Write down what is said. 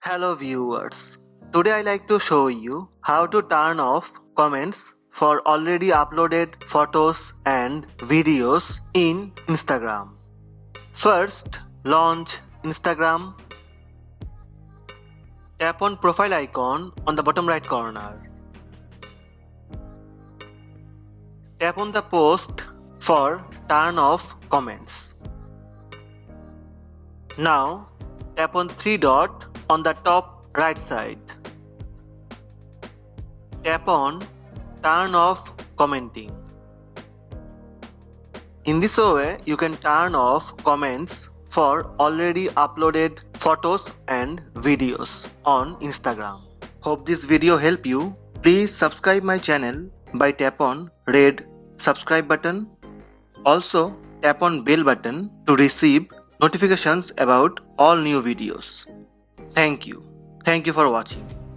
Hello viewers, today I like to show you how to turn off comments for already uploaded photos and videos in Instagram. First, launch Instagram. Tap on profile icon on the bottom right corner. Tap on the post for turn off comments. Now tap on three dot on the top right side. Tap on turn off commenting. In this way, you can turn off comments for already uploaded photos and videos on Instagram. Hope this video help you. Please subscribe my channel by tap on red subscribe button. Also tap on bell button to receive notifications about all new videos. Thank you. Thank you for watching.